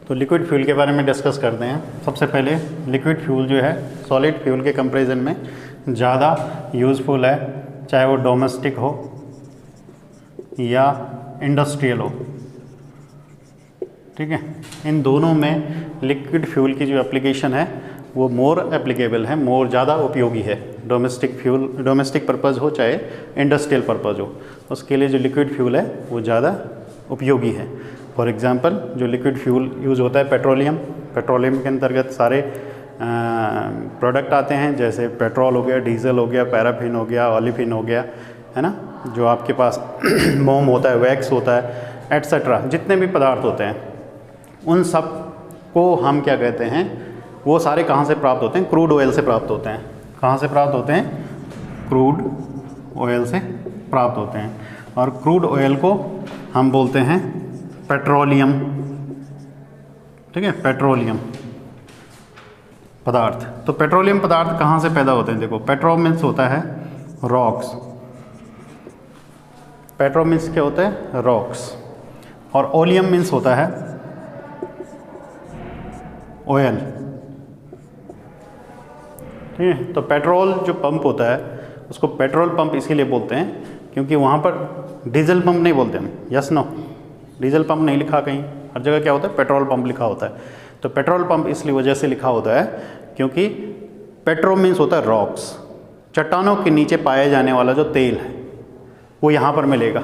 तो liquid fuel के बारे में डिस्कस करते हैं। सबसे पहले लिक्विड फ्यूल जो है सॉलिड फ्यूल के कंपैरिजन में ज़्यादा यूज़फुल है, चाहे वो डोमेस्टिक हो या इंडस्ट्रियल हो। ठीक है, इन दोनों में लिक्विड फ्यूल की जो एप्लीकेशन है वो मोर एप्लीकेबल है, मोर ज़्यादा उपयोगी है। डोमेस्टिक फ्यूल, डोमेस्टिक पर्पज़ हो चाहे इंडस्ट्रियल पर्पज़ हो, उसके लिए जो लिक्विड फ्यूल है वो ज़्यादा उपयोगी है। फॉर एग्ज़ाम्पल जो लिक्विड फ्यूल यूज़ होता है पेट्रोलियम के अंतर्गत सारे प्रोडक्ट आते हैं, जैसे पेट्रोल हो गया, डीजल हो गया, पैराफिन हो गया, ऑलिफिन हो गया, है ना, जो आपके पास मोम होता है, वैक्स होता है, एट्सेट्रा, जितने भी पदार्थ होते हैं उन सब को हम क्या कहते हैं, वो सारे कहाँ से प्राप्त होते हैं? क्रूड ऑयल से प्राप्त होते हैं। कहाँ से प्राप्त होते हैं? क्रूड ऑयल से प्राप्त होते हैं। और क्रूड ऑयल को हम बोलते हैं पेट्रोलियम। ठीक है, पेट्रोलियम पदार्थ। तो पेट्रोलियम पदार्थ कहाँ से पैदा होते हैं? देखो, पेट्रो मीन्स होता है रॉक्स। पेट्रो मीन्स क्या होता है? रॉक्स। और ओलियम मीन्स होता है ऑयल। ठीक है, तो पेट्रोल जो पंप होता है उसको पेट्रोल पंप इसीलिए बोलते हैं क्योंकि वहाँ पर डीजल पंप नहीं बोलते हम। यस नो, डीजल पंप नहीं लिखा कहीं, हर जगह क्या होता है? पेट्रोल पंप लिखा होता है। तो पेट्रोल पंप इसलिए वजह से लिखा होता है क्योंकि पेट्रो मीन्स होता है रॉक्स, चट्टानों के नीचे पाए जाने वाला जो तेल है वो यहाँ पर मिलेगा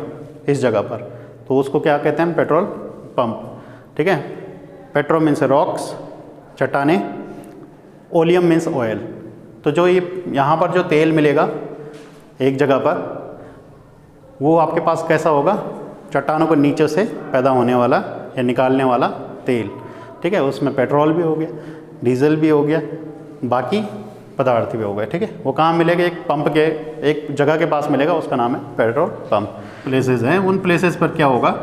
इस जगह पर, तो उसको क्या कहते हैं? Petrol pump. ठीक है, पेट्रो मीन्स रॉक्स, चट्टाने, ओलियम मीन्स ऑयल। तो जो ये यहाँ पर जो तेल मिलेगा एक जगह पर, वो आपके पास कैसा होगा? चट्टानों के नीचे से पैदा होने वाला या निकालने वाला तेल। ठीक है, उसमें पेट्रोल भी हो गया, डीजल भी हो गया, बाकी पदार्थ भी हो गए। ठीक है, वो कहाँ मिलेगा? एक पंप के एक जगह के पास मिलेगा, उसका नाम है पेट्रोल पंप। प्लेसेस हैं, उन प्लेसेस पर क्या होगा?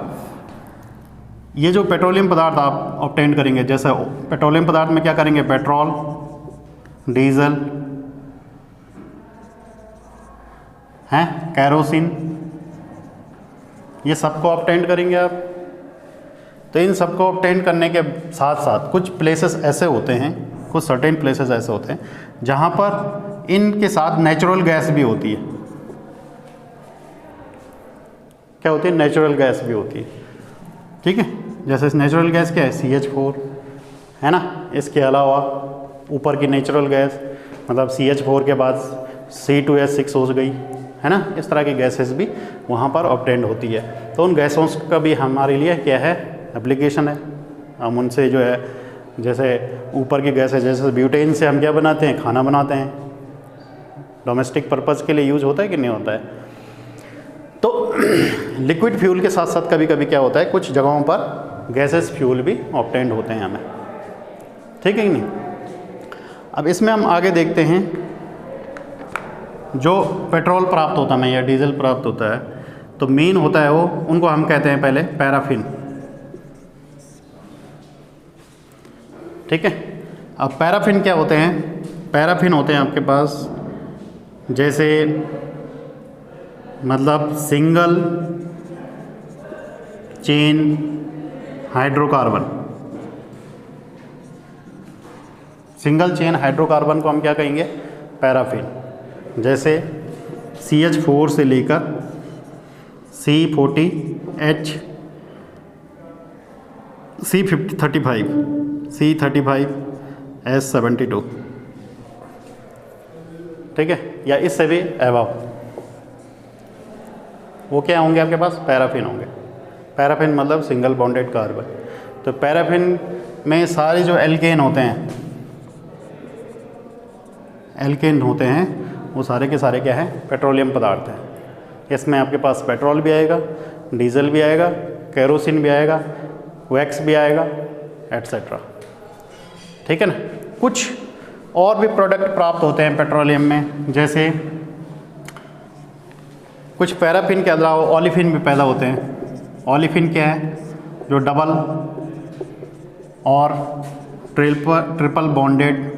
ये जो पेट्रोलियम पदार्थ आप ऑब्टेन करेंगे, जैसे पेट्रोलियम पदार्थ में क्या करेंगे? पेट्रोल, डीजल हैं, कैरोसिन, ये सबको ऑब्टेन करेंगे आप। तो इन सबको ऑब्टेन करने के साथ साथ कुछ प्लेसेस ऐसे होते हैं, कुछ सर्टेन प्लेसेस ऐसे होते हैं जहाँ पर इनके साथ नेचुरल गैस भी होती है। क्या होती है? नेचुरल गैस भी होती है। ठीक है, जैसे नेचुरल गैस क्या है? CH4 है ना। इसके अलावा ऊपर की नेचुरल गैस मतलब CH4 के बाद C2H6 हो गई, है ना। इस तरह की गैसेस भी वहाँ पर ऑब्टेंड होती है। तो उन गैसों का भी हमारे लिए क्या है? एप्लीकेशन है। हम उनसे जो है, जैसे ऊपर की गैस है, जैसे ब्यूटेन से हम क्या बनाते हैं? खाना बनाते हैं। डोमेस्टिक पर्पज़ के लिए यूज होता है कि नहीं होता है? तो लिक्विड फ्यूल के साथ साथ कभी कभी क्या होता है, कुछ जगहों पर गैसेस फ्यूल भी ऑब्टेंड होते हैं हमें। ठीक है कि नहीं? अब इसमें हम आगे देखते हैं, जो पेट्रोल प्राप्त होता है या डीजल प्राप्त होता है, तो मेन होता है वो, उनको हम कहते हैं पहले पैराफिन। ठीक है, अब पैराफिन क्या होते हैं? पैराफिन होते हैं आपके पास जैसे मतलब single chain hydrocarbon. Single chain hydrocarbon को हम क्या कहेंगे? पैराफिन। जैसे CH4 से लेकर C40H, C35, C35, S72। ठीक है, या इससे भी अबव, वो क्या होंगे आपके पास? पैराफिन होंगे। पैराफिन मतलब सिंगल बॉन्डेड कार्बन। तो पैराफिन में सारे जो एल्केन होते हैं, एल्केन होते हैं, वो सारे के सारे क्या है? पेट्रोलियम पदार्थ हैं। इसमें आपके पास पेट्रोल भी आएगा, डीजल भी आएगा, कैरोसिन भी आएगा, वैक्स भी आएगा, एट्सेट्रा। ठीक है ना। कुछ और भी प्रोडक्ट प्राप्त होते हैं पेट्रोलियम में, जैसे कुछ पैराफिन के अलावा ऑलिफिन भी पैदा होते हैं। ऑलिफिन क्या है? जो डबल और ट्रिपल बॉन्डेड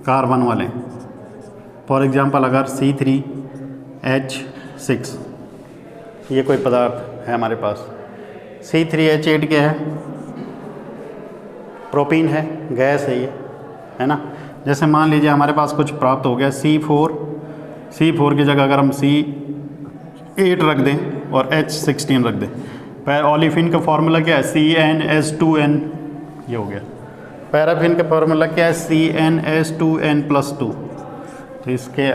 कार्बन वाले। फॉर एग्जांपल अगर C3H6 ये कोई पदार्थ है हमारे पास, C3H8 क्या है? प्रोपीन है, गैस है ये, है ना। जैसे मान लीजिए हमारे पास कुछ प्राप्त हो गया C4 की जगह अगर हम C8 रख दें और H16 रख दें, पैराओलिफिन का फार्मूला क्या है, CnH2n, ये हो गया। पैराफिन का फार्मूला क्या है, CnH2n+2। तो इसके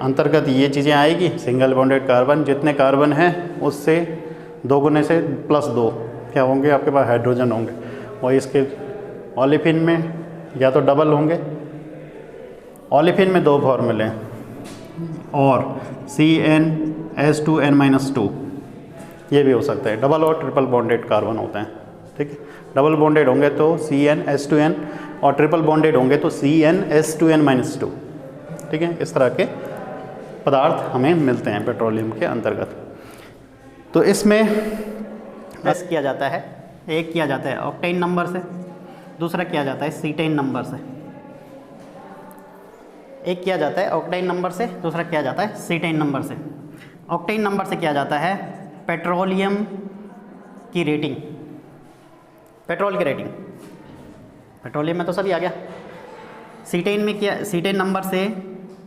अंतर्गत ये चीज़ें आएगी, सिंगल बॉन्डेड कार्बन, जितने कार्बन हैं उससे 2 गुने से +2 क्या होंगे आपके पास, हाइड्रोजन होंगे। और इसके ओलिफिन में या तो डबल होंगे, ओलिफिन में 2 फार्मूले हैं, और CnH2n-2 ये भी हो सकता है। डबल और ट्रिपल बॉन्डेड कार्बन होते हैं, ठीक है। डबल बॉन्डेड होंगे तो CnH2n और ट्रिपल बॉन्डेड होंगे तो CnH2n-2, ठीक है। इस तरह के पदार्थ हमें मिलते हैं पेट्रोलियम के अंतर्गत। तो इसमें प्लस किया जाता है, एक किया जाता है ऑक्टेन नंबर से, दूसरा किया जाता है सीटेन नंबर से। एक किया जाता है ऑक्टेन नंबर से, दूसरा किया जाता है सीटेन नंबर से। ऑक्टेन नंबर से किया जाता है पेट्रोलियम की रेटिंग, पेट्रोल की रेटिंग, पेट्रोलियम में तो सभी आ गया। सीटेन में क्या, सीटेन नंबर से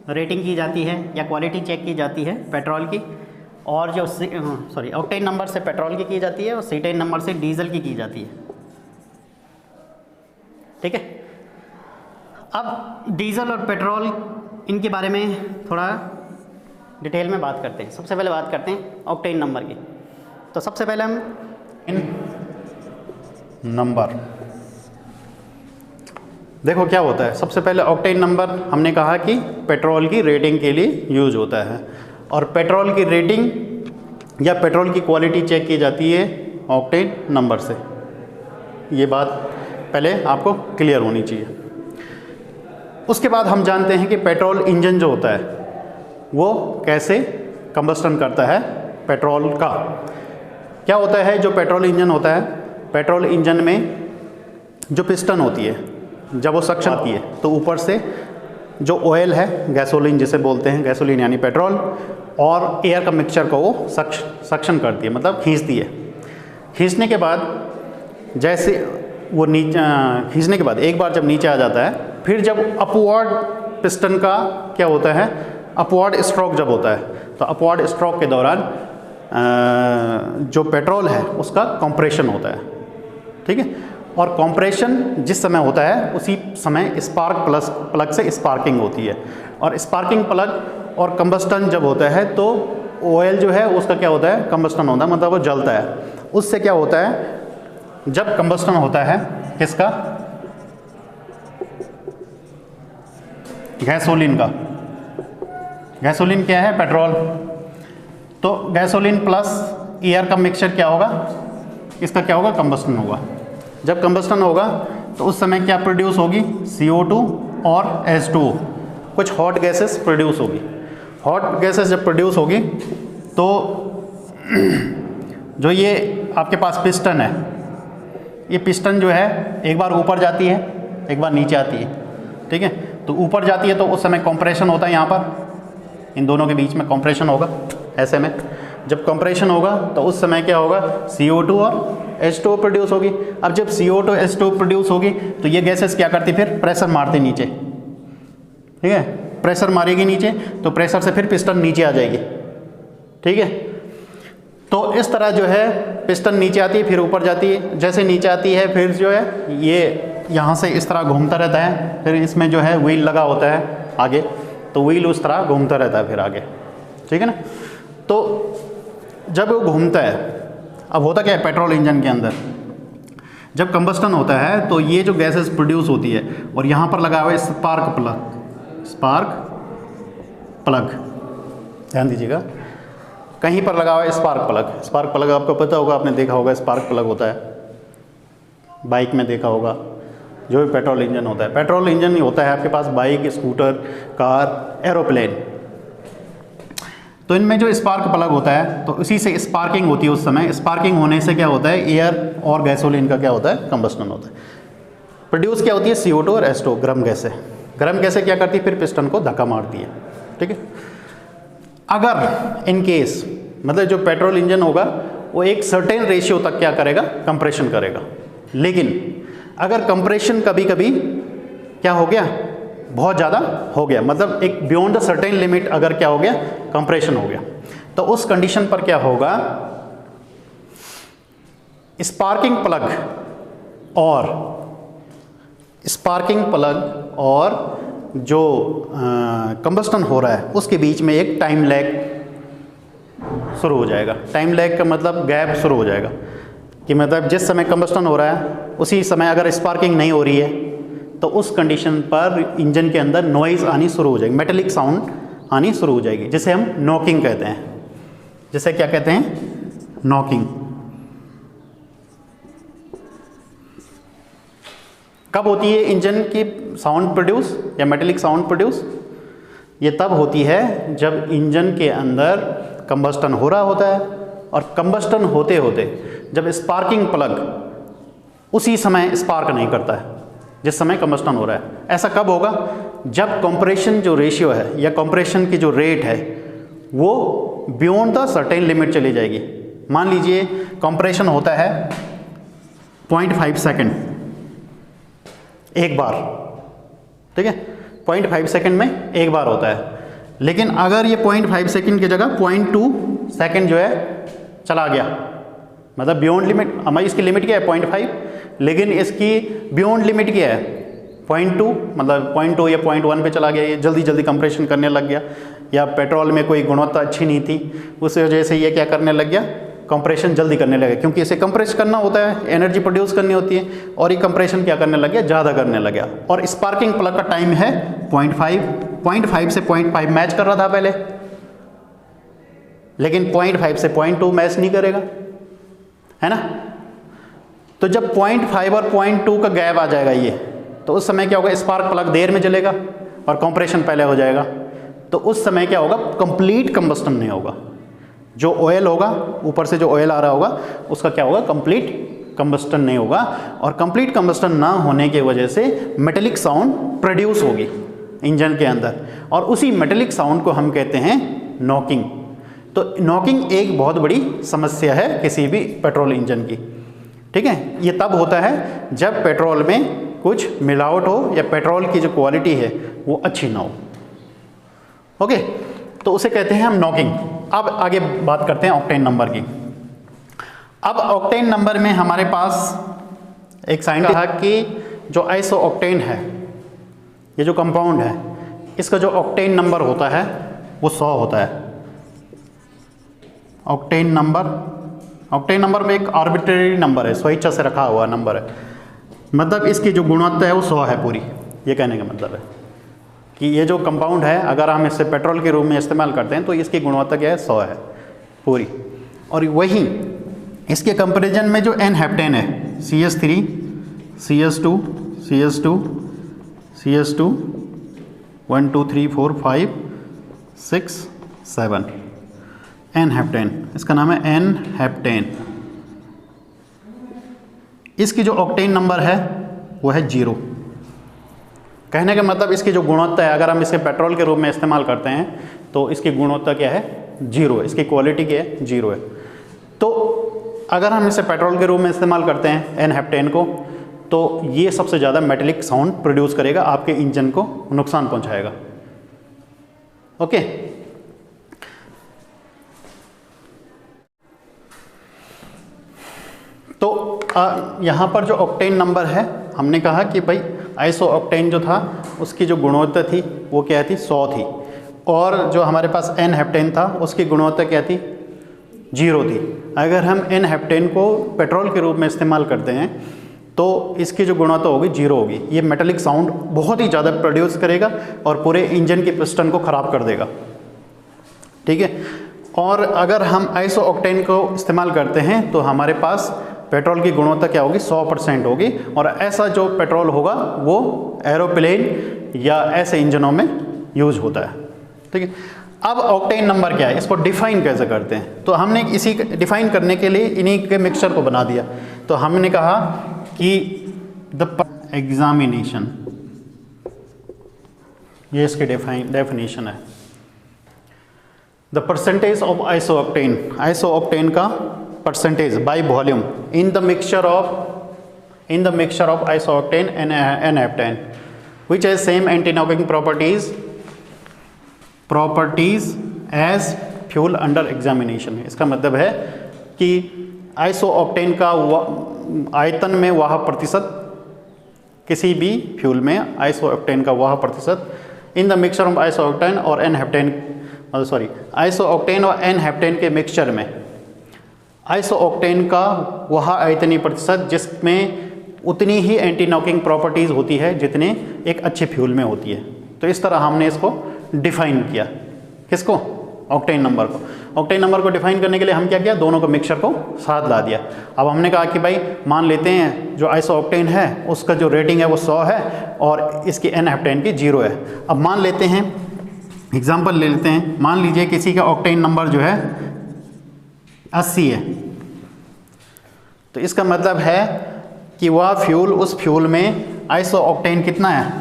रेटिंग की जाती है या क्वालिटी चेक की जाती है पेट्रोल की, और जो ऑक्टेन नंबर से पेट्रोल की जाती है और सीटेन नंबर से डीजल की जाती है, ठीक है। अब डीजल और पेट्रोल, इनके बारे में थोड़ा डिटेल में बात करते हैं। सबसे पहले बात करते हैं ऑक्टेन नंबर की। तो सबसे पहले हम नंबर देखो क्या होता है। सबसे पहले ऑक्टेन नंबर हमने कहा कि पेट्रोल की रेटिंग के लिए यूज होता है, और पेट्रोल की रेटिंग या पेट्रोल की क्वालिटी चेक की जाती है ऑक्टेन नंबर से। ये बात पहले आपको क्लियर होनी चाहिए। उसके बाद हम जानते हैं कि पेट्रोल इंजन जो होता है वो कैसे कंबस्टन करता है पेट्रोल का। क्या होता है जो पेट्रोल इंजन होता है, पेट्रोल इंजन में जो पिस्टन होती है जब वो सक्शन आती है तो ऊपर से जो ऑयल है, गैसोलीन जिसे बोलते हैं, गैसोलीन यानी पेट्रोल, और एयर का मिक्सचर को वो सक्शन करती है, मतलब खींचती है। खींचने के बाद जैसे वो नीचे, खींचने के बाद एक बार जब नीचे आ जाता है, फिर जब अपवर्ड पिस्टन का क्या होता है, अपवर्ड स्ट्रोक जब होता है, तो अपवर्ड स्ट्रोक के दौरान जो पेट्रोल है उसका कंप्रेशन होता है, ठीक है। और कंप्रेशन जिस समय होता है उसी समय स्पार्क प्लग से स्पार्किंग होती है, और स्पार्किंग प्लग और कंबस्टन जब होता है तो ऑयल जो है उसका क्या होता है, कंबस्टन होता है, मतलब वो जलता है। उससे क्या होता है, जब कंबस्टन होता है किसका, गैसोलीन का। गैसोलीन क्या है, पेट्रोल। तो गैसोलीन प्लस एयर का मिक्सचर क्या होगा, इसका क्या होगा, कंबस्टन होगा। जब कंबस्टन होगा तो उस समय क्या प्रोड्यूस होगी, CO2 और H2O, कुछ हॉट गैसेस प्रोड्यूस होगी। हॉट गैसेस जब प्रोड्यूस होगी तो जो ये आपके पास पिस्टन है, ये पिस्टन जो है एक बार ऊपर जाती है, एक बार नीचे आती है, ठीक है। तो ऊपर जाती है तो उस समय कंप्रेशन होता है, यहाँ पर इन दोनों के बीच में कंप्रेशन होगा। ऐसे में जब कंप्रेशन होगा तो उस समय क्या होगा, CO2 और H2O प्रोड्यूस होगी। अब जब CO2 H2O प्रोड्यूस होगी तो ये गैसेस क्या करती, फिर प्रेशर मारती नीचे, ठीक है। प्रेशर मारेगी नीचे तो प्रेशर से फिर पिस्टन नीचे आ जाएगी, ठीक है। तो इस तरह जो है पिस्टन नीचे आती है, फिर ऊपर जाती है। जैसे नीचे आती है फिर जो है ये यहाँ से इस तरह घूमता रहता है, फिर इसमें जो है व्हील लगा होता है आगे, तो व्हील उस तरह घूमता रहता है फिर आगे, ठीक है ना। तो जब वो घूमता है, अब होता क्या है पेट्रोल इंजन के अंदर, जब कंबस्टन होता है तो ये जो गैसेस प्रोड्यूस होती है, और यहाँ पर लगा हुआ है स्पार्क प्लग, ध्यान दीजिएगा, कहीं पर लगा हुआ है स्पार्क प्लग आपको पता होगा, आपने देखा होगा स्पार्क प्लग होता है, बाइक में देखा होगा। जो भी पेट्रोल इंजन होता है, पेट्रोल इंजन ही होता है आपके पास बाइक, स्कूटर, कार, एरोप्लेन, तो इनमें जो स्पार्क प्लग होता है तो उसी से स्पार्किंग होती है। उस समय स्पार्किंग होने से क्या होता है, एयर और गैसोलीन का क्या होता है, कंबस्टन होता है। प्रोड्यूस क्या होती है, CO2 और H2O, गर्म गैसें। गर्म गैसें क्या करती है, फिर पिस्टन को धक्का मारती है, ठीक है। अगर इन केस मतलब जो पेट्रोल इंजन होगा वो एक सर्टेन रेशियो तक क्या करेगा, कंप्रेशन करेगा, लेकिन अगर कंप्रेशन कभी कभी क्या हो गया, बहुत ज़्यादा हो गया, मतलब एक बियॉन्ड द सर्टेन लिमिट अगर क्या हो गया, कंप्रेशन हो गया, तो उस कंडीशन पर क्या होगा, स्पार्किंग प्लग और जो कंबस्टन हो रहा है उसके बीच में एक टाइम लैग शुरू हो जाएगा। टाइम लैग का मतलब गैप शुरू हो जाएगा कि मतलब जिस समय कंबस्टन हो रहा है उसी समय अगर स्पार्किंग नहीं हो रही है तो उस कंडीशन पर इंजन के अंदर नॉइज़ आनी शुरू हो जाएगी, मेटेलिक साउंड आनी शुरू हो जाएगी, जिसे हम नॉकिंग कहते हैं। जिसे क्या कहते हैं, नॉकिंग। कब होती है इंजन की साउंड प्रोड्यूस या मेटेलिक साउंड प्रोड्यूस? ये तब होती है जब इंजन के अंदर कंबस्टन हो रहा होता है और कंबस्टन होते होते जब स्पार्किंग प्लग उसी समय स्पार्क नहीं करता है जिस समय कंबस्टन हो रहा है। ऐसा कब होगा? जब कंप्रेशन जो रेशियो है या कंप्रेशन की जो रेट है वो बियॉन्ड द सर्टेन लिमिट चली जाएगी। मान लीजिए कंप्रेशन होता है 0.5 सेकेंड एक बार, ठीक है, 0.5 सेकेंड में एक बार होता है, लेकिन अगर ये 0.5 सेकेंड की जगह 0.2 सेकेंड जो है चला गया, मतलब बियॉन्ड लिमिट, हमारी इसकी लिमिट क्या है 0.5, लेकिन इसकी बियॉन्ड लिमिट क्या है 0.2, मतलब 0.2 या 0.1 पे चला गया, ये जल्दी जल्दी कंप्रेशन करने लग गया, या पेट्रोल में कोई गुणवत्ता अच्छी नहीं थी उस वजह से ये क्या करने लग गया, कंप्रेशन जल्दी करने लगे, क्योंकि इसे कंप्रेस करना होता है, एनर्जी प्रोड्यूस करनी होती है, और ये कंप्रेशन क्या करने लग गया, ज़्यादा करने लग गया। और स्पार्किंग प्लग का टाइम है 0.5 से 0.5 मैच कर रहा था पहले, लेकिन 0.5 से 0.2 मैच नहीं करेगा, है ना। तो जब 0.5 और 0.2 का गैप आ जाएगा ये, तो उस समय क्या होगा, स्पार्क प्लग देर में जलेगा और कंप्रेशन पहले हो जाएगा, तो उस समय क्या होगा, कंप्लीट कंबस्टन नहीं होगा। जो ऑयल होगा, ऊपर से जो ऑयल आ रहा होगा उसका क्या होगा, कंप्लीट कंबस्टन नहीं होगा, और कंप्लीट कंबस्टन ना होने की वजह से मेटेलिक साउंड प्रोड्यूस होगी इंजन के अंदर, और उसी मेटेलिक साउंड को हम कहते हैं नॉकिंग। तो नॉकिंग एक बहुत बड़ी समस्या है किसी भी पेट्रोल इंजन की, ठीक है। ये तब होता है जब पेट्रोल में कुछ मिलावट हो या पेट्रोल की जो क्वालिटी है वो अच्छी ना हो, ओके, तो उसे कहते हैं हम नॉकिंग। अब आगे बात करते हैं ऑक्टेन नंबर की। अब ऑक्टेन नंबर में हमारे पास एक साइंटिस्ट कहा कि जो आइसो ऑक्टेन है, ये जो कंपाउंड है, इसका जो ऑक्टेन नंबर होता है वो 100 होता है। ऑक्टेन नंबर में एक आर्बिट्रेरी नंबर है, स्वेच्छा से रखा हुआ नंबर है, मतलब इसकी जो गुणवत्ता है वो 100 है पूरी। ये कहने का मतलब है कि ये जो कंपाउंड है, अगर हम इसे पेट्रोल के रूप में इस्तेमाल करते हैं तो इसकी गुणवत्ता क्या है, 100 है पूरी। और वहीं इसके कंपैरिजन में जो एन हेप्टेन है, CH3 CH2 CH2 CH2 1 2 3 4 5 6 7 N heptane, इसका नाम है एन हेप्टेन। इसकी जो ऑक्टेन नंबर है वो है 0। कहने का मतलब इसकी जो गुणवत्ता है, अगर हम इसे पेट्रोल के रूप में इस्तेमाल करते हैं तो इसकी गुणवत्ता क्या है, 0 है, इसकी क्वालिटी क्या है, 0 है। तो अगर हम इसे पेट्रोल के रूप में इस्तेमाल करते हैं एन हेप्टेन को, तो ये सबसे ज़्यादा मेटेलिक साउंड प्रोड्यूस करेगा, आपके इंजन को नुकसान पहुंचाएगा, ओके। तो यहाँ पर जो ऑक्टेन नंबर है, हमने कहा कि भाई आइसो ऑक्टेन जो था उसकी जो गुणवत्ता थी वो क्या थी, 100 थी, और जो हमारे पास एन हेप्टेन था उसकी गुणवत्ता क्या थी, 0 थी। अगर हम एन हेप्टेन को पेट्रोल के रूप में इस्तेमाल करते हैं तो इसकी जो गुणवत्ता होगी 0 होगी। ये मेटेलिक साउंड बहुत ही ज़्यादा प्रोड्यूस करेगा और पूरे इंजन के पिस्टन को ख़राब कर देगा, ठीक है। और अगर हम आइसो ऑक्टेन को इस्तेमाल करते हैं तो हमारे पास पेट्रोल की गुणवत्ता क्या होगी, 100% होगी, और ऐसा जो पेट्रोल होगा वो एरोप्लेन या ऐसे इंजनों में यूज होता है, ठीक है। अब ऑक्टेन नंबर क्या है, इसको डिफाइन कैसे करते हैं, तो हमने इसी डिफाइन करने के लिए इन्हीं के मिक्सचर को बना दिया। तो हमने कहा कि द एग्जामिनेशन, ये इसकी डेफिनेशन है, the percentage of isooctane का percentage by volume in the mixture of in the mixture of isooctane and n-heptane which has same anti-knocking properties as fuel under examination. इसका मतलब है कि isooctane का आयतन में वह प्रतिशत, किसी भी फ्यूल में आइसोऑक्टेन का वह प्रतिशत इन द मिक्सचर ऑफ आइसोऑक्टेन और n-हेप्टेन, आइसोऑक्टेन और n-हेप्टेन के मिक्सचर में आइसोऑक्टेन का वह आयतनीय प्रतिशत जिसमें उतनी ही एंटी नॉकिंग प्रॉपर्टीज़ होती है जितने एक अच्छे फ्यूल में होती है। तो इस तरह हमने इसको डिफाइन किया, किसको? ऑक्टेन नंबर को। ऑक्टेन नंबर को डिफाइन करने के लिए हम क्या किया, दोनों को मिक्सचर को साथ ला दिया। अब हमने कहा कि भाई मान लेते हैं जो आइसोऑक्टेन है उसका जो रेटिंग है वो 100 है और इसकी n-हेप्टेन की 0 है। अब मान लेते हैं, एग्जाम्पल ले लेते हैं, मान लीजिए किसी का ऑक्टेन नंबर जो है 80 है, तो इसका मतलब है कि वह फ्यूल, उस फ्यूल में आइसोऑक्टेन कितना है,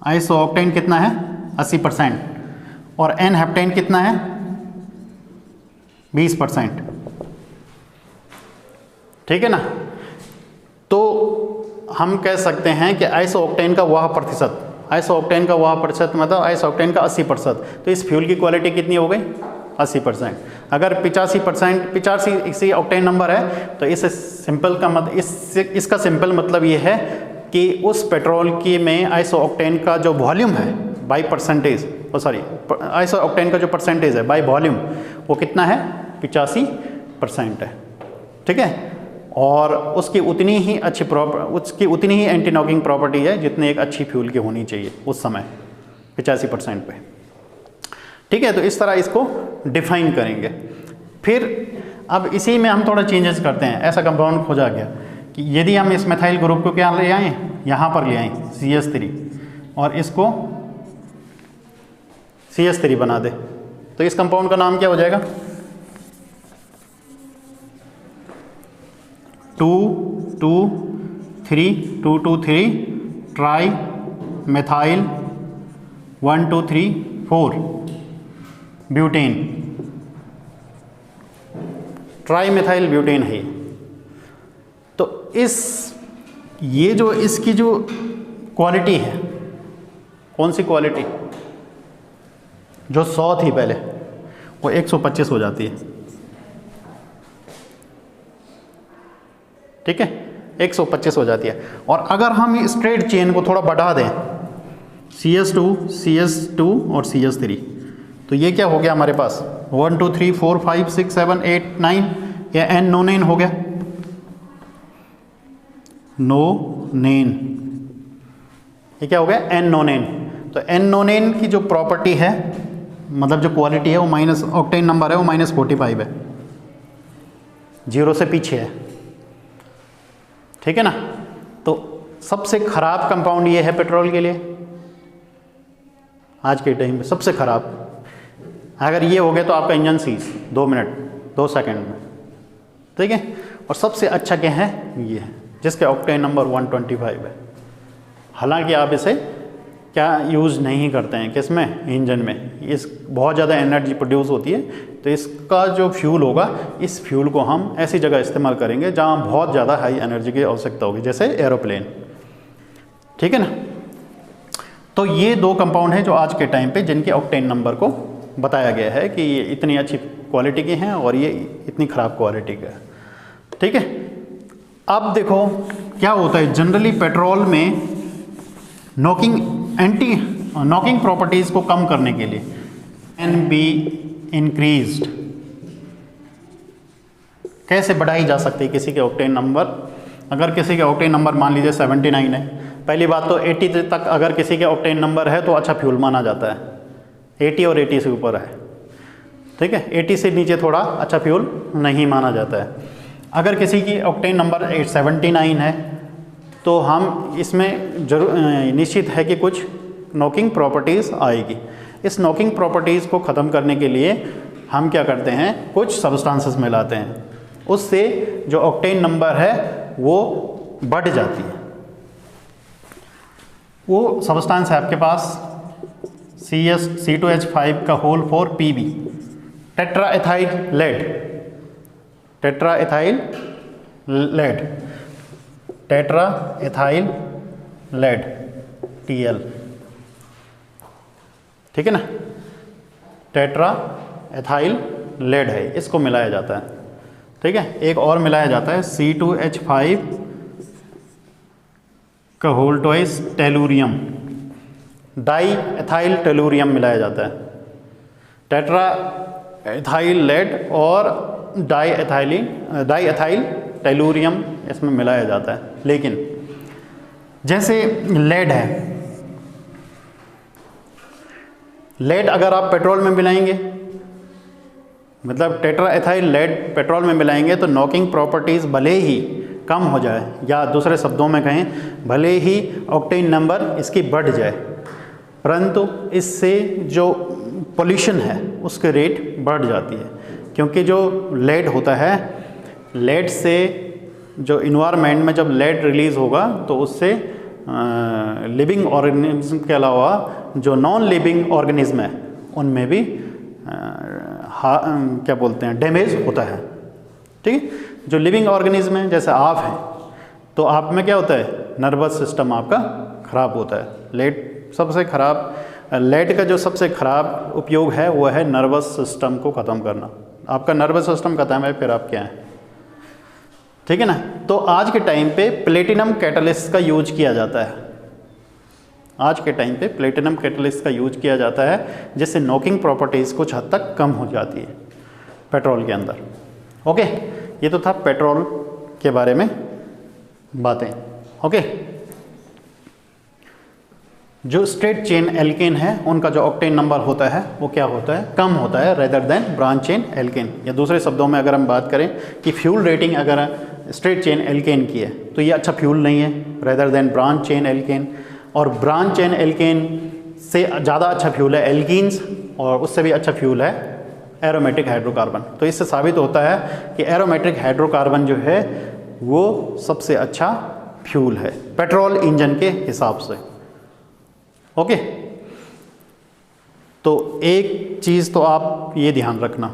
आइसोऑक्टेन कितना है 80% और n-हेप्टेन कितना है 20%, ठीक है ना। तो हम कह सकते हैं कि आइसोऑक्टेन का वह प्रतिशत, आइसोऑक्टेन का वह प्रतिशत मतलब आइसोऑक्टेन का 80%, तो इस फ्यूल की क्वालिटी कितनी हो गई 80%। अगर 85 इसी ऑक्टेन नंबर है तो इस सिंपल का मतलब इसका सिंपल मतलब ये है कि उस पेट्रोल की में आइसोऑक्टेन का जो वॉल्यूम है बाई परसेंटेज, आइसोऑक्टेन का जो परसेंटेज है बाई वॉल्यूम वो कितना है 85% है, ठीक है। और उसकी उतनी ही उसकी एंटी नॉकिंग प्रॉपर्टी है जितनी एक अच्छी फ्यूल की होनी चाहिए उस समय 85% पे, ठीक है। तो इस तरह इसको डिफाइन करेंगे। फिर अब इसी में हम थोड़ा चेंजेस करते हैं। ऐसा कंपाउंड खोजा गया कि यदि हम इस मेथाइल ग्रुप को क्या ले आए, यहाँ पर ले आए CH3 और इसको CH3 बना दे, तो इस कंपाउंड का नाम क्या हो जाएगा 2,2,3 tri methyl 1,2,3,4 butane, tri methyl butane है। तो ये जो इसकी जो क्वालिटी है, कौन सी क्वालिटी, जो 100 थी पहले वो 125 हो जाती है, ठीक है 125 हो जाती है। और अगर हम स्ट्रेट चेन को थोड़ा बढ़ा दें CS2 और CH3, तो ये क्या हो गया हमारे पास 1 2 3 4 5 6 7 8 9, या n-नोनेन हो गया, नोनेन, ये क्या हो गया n-नोनेन। तो n-नोनेन की जो प्रॉपर्टी है मतलब जो क्वालिटी है वो माइनस, ऑक्टेन नंबर है वो -45 है, 0 से पीछे है, ठीक है ना। तो सबसे खराब कंपाउंड ये है पेट्रोल के लिए आज के टाइम में, सबसे खराब। अगर ये हो गया तो आपका इंजन सीज 2 मिनट 2 सेकंड में, ठीक है। और सबसे अच्छा क्या है, ये है जिसके ऑक्टेन नंबर 125 है। हालांकि आप इसे क्या यूज़ नहीं करते हैं, किसमें, इंजन में, इस बहुत ज़्यादा एनर्जी प्रोड्यूस होती है, तो इसका जो फ्यूल होगा इस फ्यूल को हम ऐसी जगह इस्तेमाल करेंगे जहाँ बहुत ज़्यादा हाई एनर्जी की आवश्यकता होगी, जैसे एरोप्लेन, ठीक है ना। तो ये 2 कंपाउंड हैं जो आज के टाइम पे जिनके ऑक्टेन नंबर को बताया गया है कि ये इतनी अच्छी क्वालिटी के हैं और ये इतनी ख़राब क्वालिटी का है, ठीक है। अब देखो क्या होता है, जनरली पेट्रोल में नॉकिंग प्रॉपर्टीज़ को कम करने के लिए कैन बी इंक्रीज्ड, कैसे बढ़ाई जा सकती है किसी के ऑक्टेन नंबर। अगर किसी के ऑक्टेन नंबर मान लीजिए 79 है, पहली बात तो 80 तक अगर किसी के ऑक्टेन नंबर है तो अच्छा फ्यूल माना जाता है, 80 और 80 से ऊपर है, ठीक है। 80 से नीचे थोड़ा अच्छा फ्यूल नहीं माना जाता है। अगर किसी की ऑक्टेन नंबर 79 है तो हम इसमें जरूर निश्चित है कि कुछ नॉकिंग प्रॉपर्टीज़ आएगी। इस नॉकिंग प्रॉपर्टीज़ को ख़त्म करने के लिए हम क्या करते हैं, कुछ सब्सटेंसेस मिलाते हैं, उससे जो ऑक्टेन नंबर है वो बढ़ जाती है। वो सब्सटेंस है आपके पास C2H5 का whole 4 Pb, tetraethyl lead, tetra ethyl lead TL, ठीक है ना, टेट्रा एथाइल लेड है, इसको मिलाया जाता है, ठीक है। एक और मिलाया जाता है C2H5 का whole twice tellurium, di ethyl tellurium मिलाया जाता है। टेट्रा एथाइल लेड और डाई एथाइल टेलूरियम इसमें मिलाया जाता है। लेकिन जैसे लेड है, लेड अगर आप पेट्रोल में मिलाएंगे, मतलब टेट्रा एथाइल लेड पेट्रोल में मिलाएंगे तो नॉकिंग प्रॉपर्टीज़ भले ही कम हो जाए, या दूसरे शब्दों में कहें भले ही ऑक्टेन नंबर इसकी बढ़ जाए, परंतु इससे जो पोल्यूशन है उसके रेट बढ़ जाती है। क्योंकि जो लेड होता है, लेड से जो इन्वायरमेंट में जब लेड रिलीज़ होगा तो उससे लिविंग ऑर्गेनिज्म के अलावा जो नॉन लिविंग ऑर्गेनिज्म है उनमें भी क्या बोलते हैं, डैमेज होता है, ठीक है। जो लिविंग ऑर्गेनिज्म है, जैसे आप हैं, तो आप में क्या होता है, नर्वस सिस्टम आपका ख़राब होता है। लेड का जो सबसे ख़राब उपयोग है वो है नर्वस सिस्टम को ख़त्म करना। आपका नर्वस सिस्टम ख़त्म है, फिर आप क्या हैं, ठीक है ना। तो आज के टाइम पे प्लेटिनम कैटलिस्ट का यूज किया जाता है, आज के टाइम पे प्लेटिनम कैटलिस्ट का यूज किया जाता है, जिससे नॉकिंग प्रॉपर्टीज़ कुछ हद तक कम हो जाती है पेट्रोल के अंदर। ओके, ये तो था पेट्रोल के बारे में बातें। ओके, जो स्ट्रेट चेन एल्केन है उनका जो ऑक्टेन नंबर होता है वो क्या होता है, कम होता है rather than branch chain alkane. या दूसरे शब्दों में अगर हम बात करें कि फ्यूल रेटिंग अगर स्ट्रेट चेन एल्केन की है तो ये अच्छा फ्यूल नहीं है rather than branch chain alkane. और ब्रांच चेन एल्केन से ज़्यादा अच्छा फ्यूल है एल्कीन्स, और उससे भी अच्छा फ्यूल है एरोमेटिक हाइड्रोकार्बन। तो इससे साबित होता है कि एरोमेटिक हाइड्रोकार्बन जो है वो सबसे अच्छा फ्यूल है पेट्रोल इंजन के हिसाब से। ओके, तो एक चीज़ तो आप ये ध्यान रखना